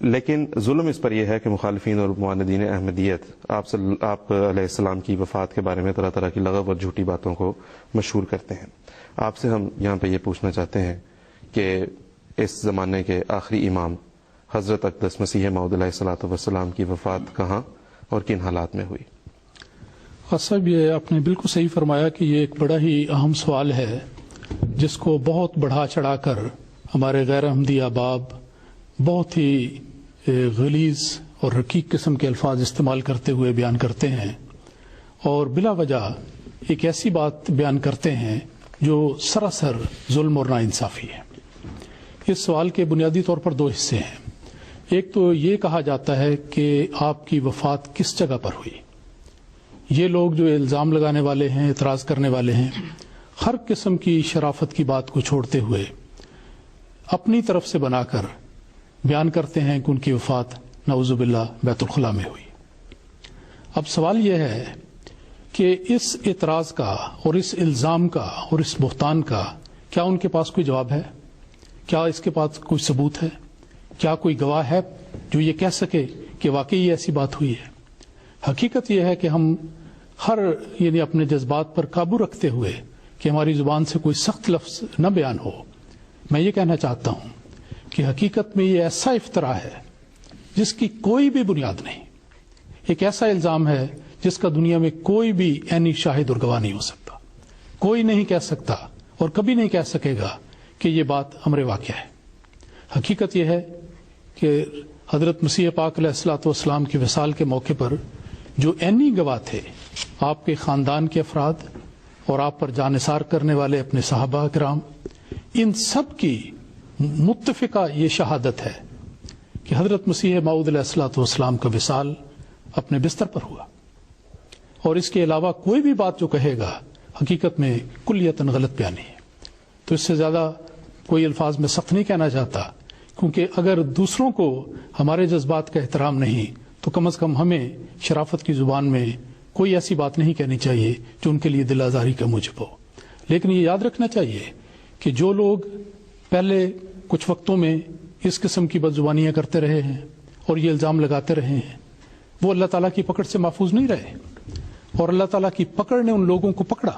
لیکن ظلم اس پر یہ ہے کہ مخالفین اور معاندین احمدیت آپ علیہ السلام کی وفات کے بارے میں طرح طرح کی لغو اور جھوٹی باتوں کو مشہور کرتے ہیں. آپ سے ہم یہاں پہ یہ پوچھنا چاہتے ہیں کہ اس زمانے کے آخری امام حضرت اقدس مسیح موعود علیہ الصلوۃ والسلام کی وفات کہاں اور کن حالات میں ہوئی؟ صاحب، یہ آپ نے بالکل صحیح فرمایا کہ یہ ایک بڑا ہی اہم سوال ہے جس کو بہت بڑھا چڑھا کر ہمارے غیر احمدی احباب بہت ہی غلیظ اور رقیق قسم کے الفاظ استعمال کرتے ہوئے بیان کرتے ہیں، اور بلا وجہ ایک ایسی بات بیان کرتے ہیں جو سراسر ظلم اور ناانصافی ہے. اس سوال کے بنیادی طور پر دو حصے ہیں. ایک تو یہ کہا جاتا ہے کہ آپ کی وفات کس جگہ پر ہوئی. یہ لوگ جو الزام لگانے والے ہیں، اعتراض کرنے والے ہیں، ہر قسم کی شرافت کی بات کو چھوڑتے ہوئے اپنی طرف سے بنا کر بیان کرتے ہیں کہ ان کی وفات نعوذ باللہ بیت الخلا میں ہوئی. اب سوال یہ ہے کہ اس اعتراض کا اور اس الزام کا اور اس بہتان کا کیا ان کے پاس کوئی جواب ہے؟ کیا اس کے پاس کوئی ثبوت ہے؟ کیا کوئی گواہ ہے جو یہ کہہ سکے کہ واقعی ایسی بات ہوئی ہے؟ حقیقت یہ ہے کہ ہم یعنی اپنے جذبات پر قابو رکھتے ہوئے کہ ہماری زبان سے کوئی سخت لفظ نہ بیان ہو. میں یہ کہنا چاہتا ہوں کہ حقیقت میں یہ ایسا افطرا ہے جس کی کوئی بھی بنیاد نہیں. ایک ایسا الزام ہے جس کا دنیا میں کوئی بھی عینی شاہد اور گواہ نہیں ہو سکتا. کوئی نہیں کہہ سکتا اور کبھی نہیں کہہ سکے گا کہ یہ بات امر واقع ہے. حقیقت یہ ہے کہ حضرت مسیح پاک علیہ الصلوۃ والسلام کی وصال کے موقع پر جو عینی گواہ تھے، آپ کے خاندان کے افراد اور آپ پر جانثار کرنے والے اپنے صحابہ کرام، ان سب کی متفقہ یہ شہادت ہے کہ حضرت مسیح موعود علیہ الصلوۃ والسلام کا وصال اپنے بستر پر ہوا. اور اس کے علاوہ کوئی بھی بات جو کہے گا حقیقت میں کلیتاً غلط بیانی ہے. تو اس سے زیادہ کوئی الفاظ میں سخت نہیں کہنا چاہتا، کیونکہ اگر دوسروں کو ہمارے جذبات کا احترام نہیں تو کم از کم ہمیں شرافت کی زبان میں کوئی ایسی بات نہیں کہنی چاہیے جو ان کے لیے دل آزاری کا موجب ہو. لیکن یہ یاد رکھنا چاہیے کہ جو لوگ پہلے کچھ وقتوں میں اس قسم کی بدزبانیاں کرتے رہے ہیں اور یہ الزام لگاتے رہے ہیں، وہ اللہ تعالیٰ کی پکڑ سے محفوظ نہیں رہے، اور اللہ تعالیٰ کی پکڑ نے ان لوگوں کو پکڑا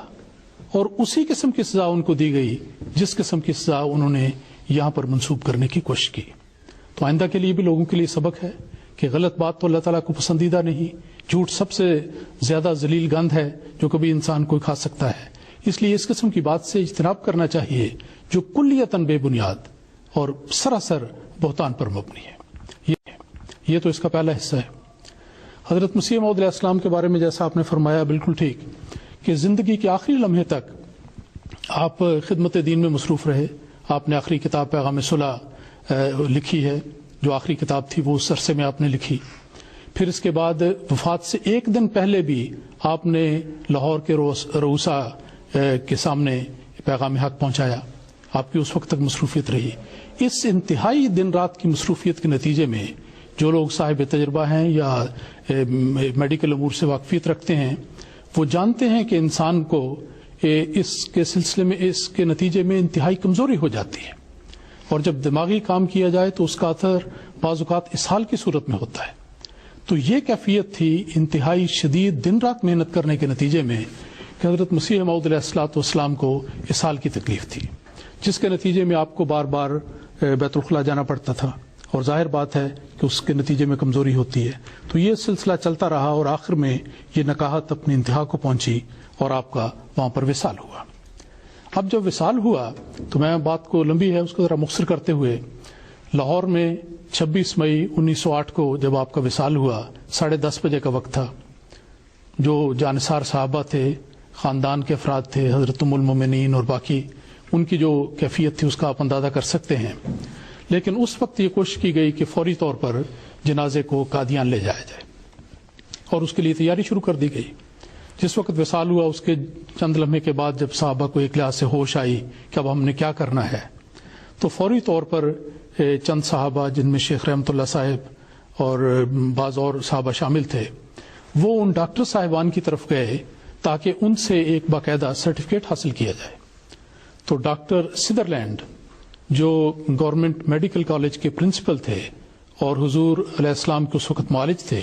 اور اسی قسم کی سزا ان کو دی گئی جس قسم کی سزا انہوں نے یہاں پر منسوب کرنے کی کوشش کی. تو آئندہ کے لیے بھی لوگوں کے لیے سبق ہے کہ غلط بات تو اللہ تعالیٰ کو پسندیدہ نہیں. جھوٹ سب سے زیادہ ذلیل گند ہے جو کبھی انسان کوئی کھا سکتا ہے. اس لیے اس قسم کی بات سے اجتناب کرنا چاہیے جو کلیتاً بے بنیاد اور سراسر بہتان پر مبنی ہے. یہ تو اس کا پہلا حصہ ہے. حضرت مسیح موعود علیہ السلام کے بارے میں جیسا آپ نے فرمایا بالکل ٹھیک کہ زندگی کے آخری لمحے تک آپ خدمت دین میں مصروف رہے. آپ نے آخری کتاب پیغام صلح لکھی ہے، جو آخری کتاب تھی وہ اس عرصے میں آپ نے لکھی. پھر اس کے بعد وفات سے ایک دن پہلے بھی آپ نے لاہور کے روسا کے سامنے پیغام حق پہنچایا. آپ کی اس وقت تک مصروفیت رہی. اس انتہائی دن رات کی مصروفیت کے نتیجے میں جو لوگ صاحب تجربہ ہیں یا میڈیکل امور سے واقفیت رکھتے ہیں وہ جانتے ہیں کہ انسان کو اس کے سلسلے میں اس کے نتیجے میں انتہائی کمزوری ہو جاتی ہے، اور جب دماغی کام کیا جائے تو اس کا اثر بعض اوقات اسہال کی صورت میں ہوتا ہے. تو یہ کیفیت تھی انتہائی شدید دن رات محنت کرنے کے نتیجے میں کہ حضرت مسیح موعود علیہ الصلوۃ والسلام کو اسہال کی تکلیف تھی، جس کے نتیجے میں آپ کو بار بار بیت الخلا جانا پڑتا تھا، اور ظاہر بات ہے کہ اس کے نتیجے میں کمزوری ہوتی ہے. تو یہ سلسلہ چلتا رہا اور آخر میں یہ نکاحت اپنی انتہا کو پہنچی اور آپ کا وہاں پر وصال ہوا. اب جب وصال ہوا تو میں بات کو لمبی ہے اس کو ذرا مختصر کرتے ہوئے، لاہور میں 26 مئی 1908 کو جب آپ کا وصال ہوا 10:30 بجے کا وقت تھا. جو جانثار صحابہ تھے، خاندان کے افراد تھے، حضرت ام المومنین اور باقی، ان کی جو کیفیت تھی اس کا آپ اندازہ کر سکتے ہیں. لیکن اس وقت یہ کوشش کی گئی کہ فوری طور پر جنازے کو قادیان لے جایا جائے، اور اس کے لیے تیاری شروع کر دی گئی. جس وقت وصال ہوا اس کے چند لمحے کے بعد جب صحابہ کو ایک لحاظ سے ہوش آئی کہ اب ہم نے کیا کرنا ہے، تو فوری طور پر چند صحابہ جن میں شیخ رحمت اللہ صاحب اور بعض اور صحابہ شامل تھے، وہ ان ڈاکٹر صاحبان کی طرف گئے تاکہ ان سے ایک باقاعدہ سرٹیفکیٹ حاصل کیا جائے. تو ڈاکٹر سدرلینڈ جو گورنمنٹ میڈیکل کالج کے پرنسپل تھے، اور حضور علیہ السلام کے اس وقت معالج تھے،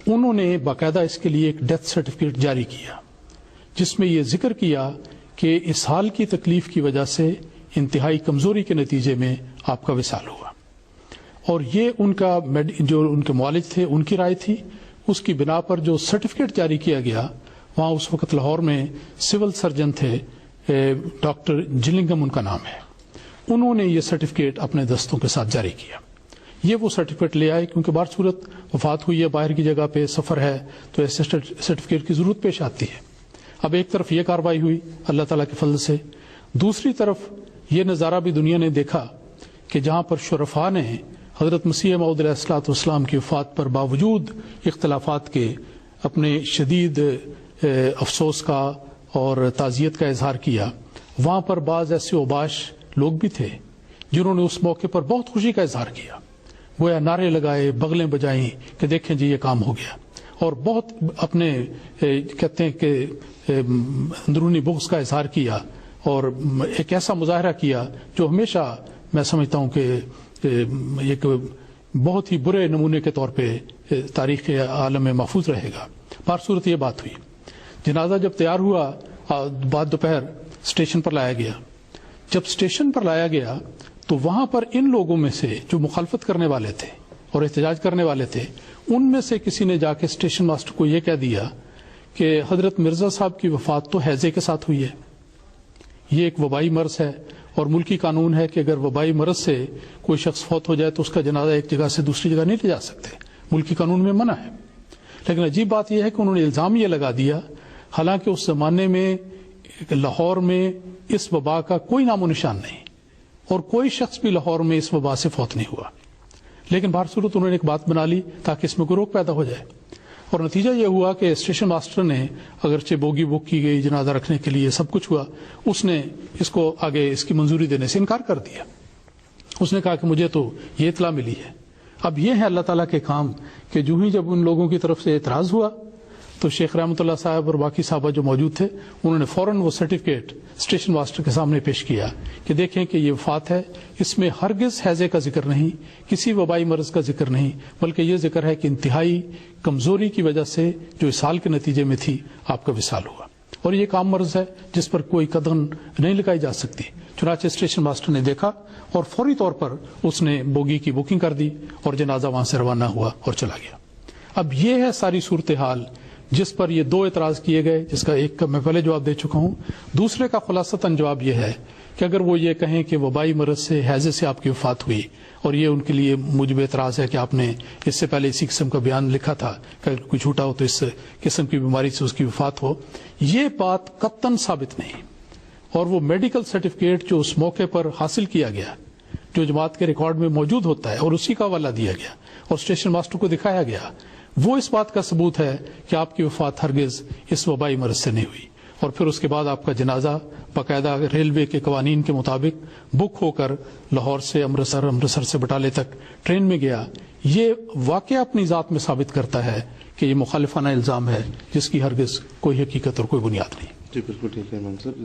انہوں نے باقاعدہ اس کے لیے ایک ڈیتھ سرٹیفکیٹ جاری کیا جس میں یہ ذکر کیا کہ اس حال کی تکلیف کی وجہ سے انتہائی کمزوری کے نتیجے میں آپ کا وصال ہوا، اور یہ ان کا جو ان کے معالج تھے ان کی رائے تھی۔ اس کی بنا پر جو سرٹیفکیٹ جاری کیا گیا، وہاں اس وقت لاہور میں سول سرجن تھے ڈاکٹر جلنگم ان کا نام ہے، انہوں نے یہ سرٹیفکیٹ اپنے دستوں کے ساتھ جاری کیا۔ یہ وہ سرٹیفکیٹ لے آئے کیونکہ بار صورت وفات ہوئی ہے، باہر کی جگہ پہ سفر ہے، تو ایسے سرٹیفکیٹ کی ضرورت پیش آتی ہے۔ اب ایک طرف یہ کارروائی ہوئی اللہ تعالیٰ کے فضل سے، دوسری طرف یہ نظارہ بھی دنیا نے دیکھا کہ جہاں پر شرفاء نے حضرت مسیح موعود علیہ الصلوۃ والسلام کی وفات پر باوجود اختلافات کے اپنے شدید افسوس کا اور تعزیت کا اظہار کیا، وہاں پر بعض ایسے اوباش لوگ بھی تھے جنہوں نے اس موقع پر بہت خوشی کا اظہار کیا، گویا نعرے لگائے، بغلیں بجائیں کہ دیکھیں جی یہ کام ہو گیا، اور بہت اپنے کہتے ہیں کہ اندرونی بغض کا اظہار کیا، اور ایک ایسا مظاہرہ کیا جو ہمیشہ میں سمجھتا ہوں کہ ایک بہت ہی برے نمونے کے طور پہ تاریخ عالم میں محفوظ رہے گا۔ بار صورت یہ بات ہوئی، جنازہ جب تیار ہوا بعد دوپہر اسٹیشن پر لایا گیا۔ جب اسٹیشن پر لایا گیا تو وہاں پر ان لوگوں میں سے جو مخالفت کرنے والے تھے اور احتجاج کرنے والے تھے، ان میں سے کسی نے جا کے اسٹیشن ماسٹر کو یہ کہہ دیا کہ حضرت مرزا صاحب کی وفات تو ہیضے کے ساتھ ہوئی ہے، یہ ایک وبائی مرض ہے، اور ملکی قانون ہے کہ اگر وبائی مرض سے کوئی شخص فوت ہو جائے تو اس کا جنازہ ایک جگہ سے دوسری جگہ نہیں لے جا سکتے، ملکی قانون میں منع ہے۔ لیکن عجیب بات یہ ہے کہ انہوں نے الزام یہ لگا دیا، حالانکہ اس زمانے میں لاہور میں اس وبا کا کوئی نام و نشان نہیں، اور کوئی شخص بھی لاہور میں اس وبا سے فوت نہیں ہوا، لیکن بہر صورت انہوں نے ایک بات بنا لی تاکہ اس میں کوئی روک پیدا ہو جائے، اور نتیجہ یہ ہوا کہ اسٹیشن ماسٹر نے اگرچہ بوگی بک کی گئی، جنازہ رکھنے کے لیے سب کچھ ہوا، اس نے اس کو آگے اس کی منظوری دینے سے انکار کر دیا۔ اس نے کہا کہ مجھے تو یہ اطلاع ملی ہے۔ اب یہ ہے اللہ تعالیٰ کے کام کہ جو ہی جب ان لوگوں کی طرف سے اعتراض ہوا تو شیخ رحمۃ اللہ صاحب اور باقی صحابہ جو موجود تھے انہوں نے فوراً وہ سرٹیفکیٹ اسٹیشن ماسٹر کے سامنے پیش کیا کہ دیکھیں کہ یہ وفات ہے، اس میں ہرگز ہیضے کا ذکر نہیں، کسی وبائی مرض کا ذکر نہیں، بلکہ یہ ذکر ہے کہ انتہائی کمزوری کی وجہ سے جو اسہال کے نتیجے میں تھی آپ کا وصال ہوا، اور یہ ایک عام مرض ہے جس پر کوئی قدم نہیں لگائی جا سکتی۔ چنانچہ اسٹیشن ماسٹر نے دیکھا اور فوری طور پر اس نے بوگی کی بکنگ کر دی اور جنازہ وہاں سے روانہ ہوا اور چلا گیا۔ اب یہ ہے ساری صورتحال جس پر یہ دو اعتراض کیے گئے، جس کا ایک کا میں پہلے جواب دے چکا ہوں، دوسرے کا خلاصتاً جواب یہ ہے کہ اگر وہ یہ کہیں کہ وبائی مرض سے ہیضے سے آپ کی وفات ہوئی اور یہ ان کے لیے موجب اعتراض ہے کہ آپ نے اس سے پہلے اسی قسم کا بیان لکھا تھا کہ اگر کوئی جھوٹا ہو تو اس قسم کی بیماری سے اس کی وفات ہو، یہ بات قطعاً ثابت نہیں، اور وہ میڈیکل سرٹیفکیٹ جو اس موقع پر حاصل کیا گیا، جو جماعت کے ریکارڈ میں موجود ہوتا ہے اور اسی کا حوالہ دیا گیا اور اسٹیشن ماسٹر کو دکھایا گیا، وہ اس بات کا ثبوت ہے کہ آپ کی وفات ہرگز اس وبائی مرض سے نہیں ہوئی، اور پھر اس کے بعد آپ کا جنازہ باقاعدہ ریلوے کے قوانین کے مطابق بک ہو کر لاہور سے امرتسر سے بٹالے تک ٹرین میں گیا۔ یہ واقعہ اپنی ذات میں ثابت کرتا ہے کہ یہ مخالفانہ الزام ہے جس کی ہرگز کوئی حقیقت اور کوئی بنیاد نہیں۔ جی بالکل ٹھیک ہے امام صاحب،